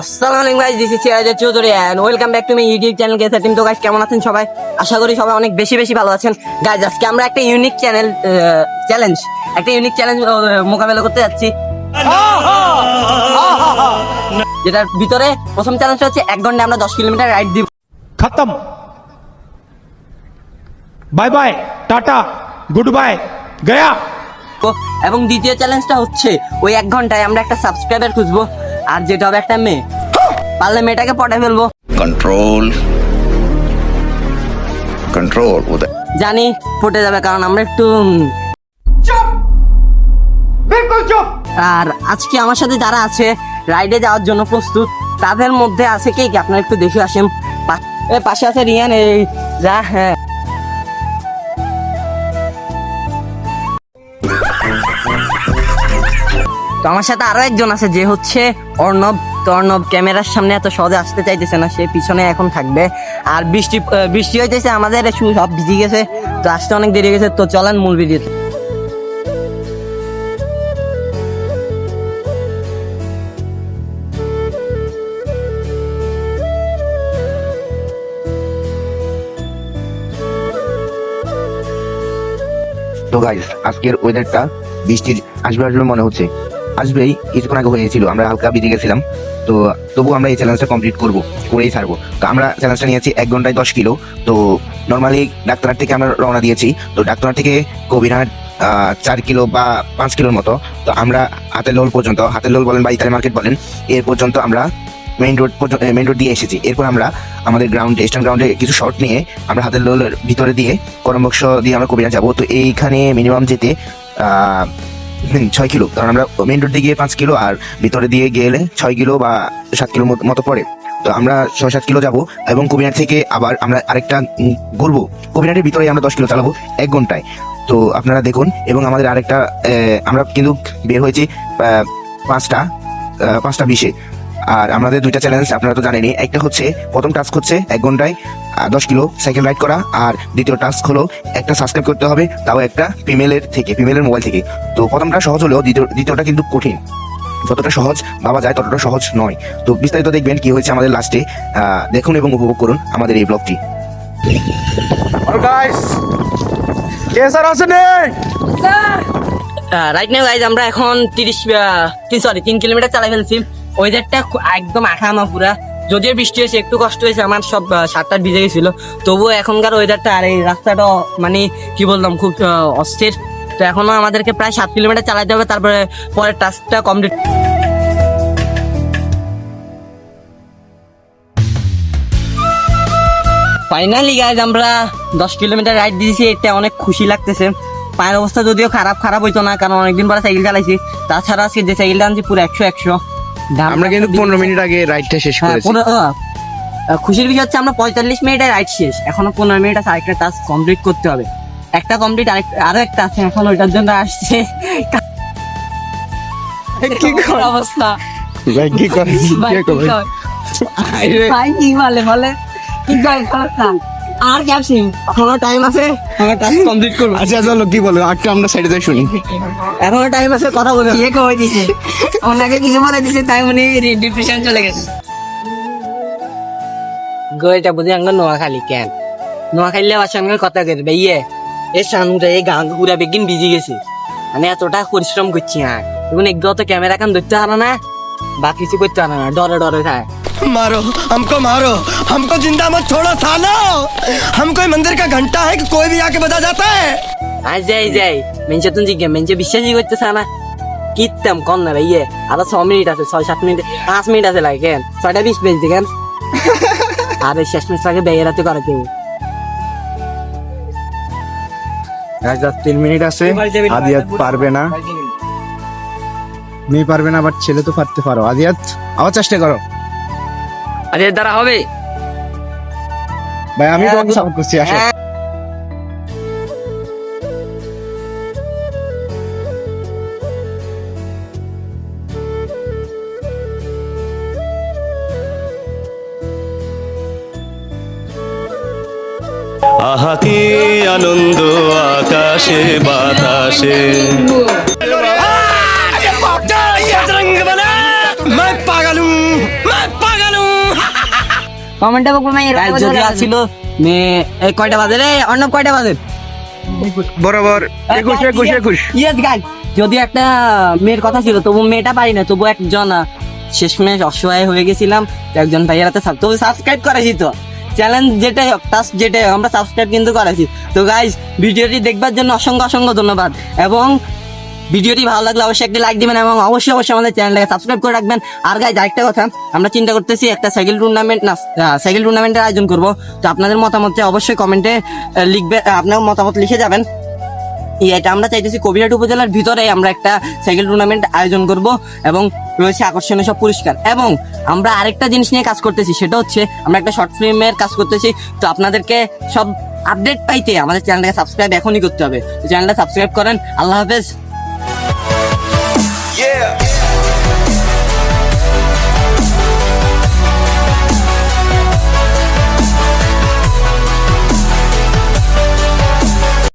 আসসালামু আলাইকুম guys, this is Siraj Chowdhury and welcome back to my YouTube channel কেসা team. তো গাইস কেমন আছেন সবাই? আশা করি সবাই অনেক বেশি বেশি ভালো আছেন। গাইস আজকে আমরা একটা ইউনিক চ্যালেঞ্জ মোকাবেলা করতে যাচ্ছি, যেটার ভিতরে প্রথম চ্যালেঞ্জটা হচ্ছে 1 ঘন্টায় আমরা 10 কিলোমিটার রাইড দিব। खत्म bye bye tata goodbye गया। এবং দ্বিতীয় চ্যালেঞ্জটা হচ্ছে ওই 1 ঘন্টায় আমরা একটা সাবস্ক্রাইবার খুঁজবো, আর যেটা হবে একটা মেয়ে, পারলে মেয়েটাকে পটায় ফেলবো। कंट्रोल कंट्रोल उधर জানি পটে যাবে, কারণ আমরা একটু बिल्कुल चुप। আর আজকে আমার সাথে যারা আছে রাইডে যাওয়ার জন্য প্রস্তুত, তাদের মধ্যে আছে কে কে আপনারা একটু দেখে আসেন। পাশে আছে রিয়ান, এই যা। হ্যাঁ, তো আমার সাথে আরো একজন আছে, যে হচ্ছে অর্ণব। তো অর্ণব ক্যামেরার সামনে এত সহজে আসতে চাইতেছে না, সে পিছনে এখন থাকবে। আর বৃষ্টি হইতেছে, আমাদের শু সব ভিজে গেছে, তো আসতে অনেক দেরি হয়ে গেছে। তো চলেন মূল ভিডিওতে। তো গাইস আজকের ওয়েদারটা বৃষ্টির আসবে আসবে মনে হচ্ছে, আসবেই। কিছুক্ষণ আগে হয়েছিল, আমরা হালকা ভিজে গেছিলাম। তো তবু আমরা এই চ্যালেঞ্জটা কমপ্লিট করেই ছাড়বো। তো আমরা চ্যালেঞ্জটা নিয়েছি 1 ঘন্টায় 10 কিলো। তো নর্মালি ডাক্তারহাট থেকে আমরা রওনা দিয়েছি। তো ডাক্তারহাট থেকে কবিরহাট 4 কিলো বা 5 কিলোর মতো। তো আমরা হাতের লোল বলেন বা ইতালি মার্কেট বলেন, এর পর্যন্ত আমরা মেইন রোড দিয়ে এসেছি। এরপর আমরা আমাদের ইস্টার্ন গ্রাউন্ডে কিছু শর্ট নিয়ে আমরা হাতের লোলের ভিতরে দিয়ে করমবক্স দিয়ে আমরা কবিরহাট যাবো। তো এইখানে মিনিমাম যেতে 6 কিলো, কারণ আমরা মেইন রোড দিয়ে গিয়ে 5 কিলো আর ভিতরে দিয়ে গেলে 6 কিলো বা 7 কিলো মতো পড়ে। তো আমরা 6-7 কিলো যাবো এবং কবিরহাট থেকে আবার আমরা আরেকটা ঘুরবো। কবিরহাটের ভিতরে আমরা 10 কিলো চালাবো 1 ঘন্টায়। তো আপনারা দেখুন। এবং আমাদের আরেকটা আমরা কিন্তু বের হয়েছি 5টা 20-এ। আর আমাদের 2টা চ্যালেঞ্জ আপনারা তো জানেনই। একটা হচ্ছে, প্রথম টাস্ক হচ্ছে 1 ঘন্টায় 10 কিলো সাইকেল রাইড করা, আর দ্বিতীয় টাস্ক হলো একটা সাবস্ক্রাইব করতে হবে, তাও একটা ফিমেলের মোবাইল থেকে। তো প্রথমটা সহজ হলেও দ্বিতীয়টা কিন্তু কঠিন। যতটা সহজ ভাবা যায় ততটা সহজ নয়। তো বিস্তারিত দেখবেন কি হয়েছে আমাদের লাস্টে। দেখুন এবং উপভোগ করুন আমাদের এই ব্লগটি। और गाइस कैसा रहा सुने? রাইট নাও গাইজ, আমরা এখন 3 কিলোমিটার চালাই ফেলছি। ওয়েদারটা একদম আখামা পুরা। যদিও বৃষ্টি হয়েছে, একটু কষ্ট হয়েছে, আমার সব শার্টটা ভিজে গেছিল। তবুও এখনকার ওয়েদারটা আর এই রাস্তাটা মানে কি বললাম, খুব অস্থির। তো এখনো আমাদেরকে প্রায় 7 কিলোমিটার চালাতে হবে, তারপরে পরের টাস্কটা কমপ্লিট। ফাইনালি গাইজ আমরা 10 কিলোমিটার রাইড দিয়েছি, এটা অনেক খুশি লাগতেছে। পায়ের অবস্থা যদিও খারাপ হইতো না, কারণ অনেকদিন পরে সাইকেল চালাইছি। তাছাড়া আজকে যে সাইকেলটা আনছি পুরো 100 আমরা কিন্তু 15 মিনিট আগে রাইডটা শেষ করেছি। খুশির বিষয় হচ্ছে আমরা 45 মিনিটের রাইড শেষ, এখনো 15 মিনিট আছে, আরেকটা টাস্ক কমপ্লিট করতে হবে। একটা কমপ্লিট, আরো একটা আছে, এখন ওইটার জন্য আসছে। কি অবস্থা भाई की कर ভাই, কি বলে কি অবস্থা? আর ক্যাপসি এখনো টাইম আছে, আমরা টাস্ক কমপ্লিট করব। আচ্ছা চলো, কি বলো, আজকে আমরা সাইডে যাই শুনি। এখনো টাইম আছে, কথা বলে কে কই দিছে, ওনাকে কিছু বলে দিছে, তাই উনি ডিপ্রেশন চলে গেছে। গইটা বুঝি আমরা নোয়াখালী কেন, নোয়াখালী আমার সঙ্গে কথা করবে ইয়ে এই সামনে এই গাঁ ঘুরা বেগিন ভিজে গেছে, মানে এতটা পরিশ্রম করছি। হ্যাঁ, এখন একদম তো ক্যামেরা কান ধরতে পারে না বা কিছু করতে পারে না, ডরে খায়। मारो हमको जिंदा मत छोड़ो सालो। हम कोई मंदिर का घंटा है कि कोई भी आके बजा जाता है। আর যাই মেনছে তুমি জিজ্ঞে মেনছে বিশ্বাসই করতেছে না। কিতাম কম না ভাই, আরো 6 মিনিট আছে, 6-7 মিনিট 5 মিনিট আছে, লাগে কেন 6টা 20 বেজে কেন। আর এই শেষ মিনিট আগে বেয়েরাতে করাতে হবে। 3 মিনিট আছে। আদিয়াত পারবে না, মেয়ে পারবে না, বাট ছেলে তো পারতে পারো। আদিয়াত আবার চেষ্টা করো। আরে দ্বারা হবে ভাই, আমি তোমাকে সাপোর্ট করছি, আসো। আহা কি আনন্দ আকাশে বাতাসে। मैं पागल हूँ, मैं কমেন্টে বকবো ভাই Guys, যদি আসছিল মেয়ে এই কয়টা বাজে রে অর্ণব কয়টা বাজে বরাবর 21 ইয়েস গাইজ যদি একটা মেয়ের কথা ছিল তবু মেয়েটা পারি না তবু একজন শেষমেশ অসহায় হয়ে গেছিলাম তো একজন ভাইয়ের হাতে তবু সাবস্ক্রাইব করেছি তো চ্যালেঞ্জ যেটাই হোক টাস্ক যেটাই হোক আমরা সাবস্ক্রাইব কিন্তু করেছি তো গাইজ ভিডিওটি দেখবার জন্য অসংখ্য অসংখ্য ধন্যবাদ এবং ভিডিওটি ভালো লাগলে অবশ্যই একটি লাইক দিবেন এবং অবশ্যই অবশ্যই আমাদের চ্যানেলটাকে সাবস্ক্রাইব করে রাখবেন আর গাইজ আরেকটা কথা আমরা চিন্তা করতেছি একটা সাইকেল টুর্নামেন্টের আয়োজন করব তো আপনাদের মতামত অবশ্যই কমেন্টে লিখবে আপনার মতামত লিখে যাবেন এটা আমরা চাইতেছি কবিরহাট উপজেলার ভিতরে আমরা একটা সাইকেল টুর্নামেন্ট আয়োজন করব এবং রয়েছে আকর্ষণীয় সব পুরস্কার এবং আমরা আরেকটা জিনিস নিয়ে কাজ করতেছি সেটা হচ্ছে আমরা একটা শর্ট ফিল্মের কাজ করতেছি তো আপনাদেরকে সব আপডেট পাইতে আমাদের চ্যানেলটাকে সাবস্ক্রাইব এখনই করতে হবে চ্যানেলটা সাবস্ক্রাইব করেন আল্লাহ হাফেজ Yeah.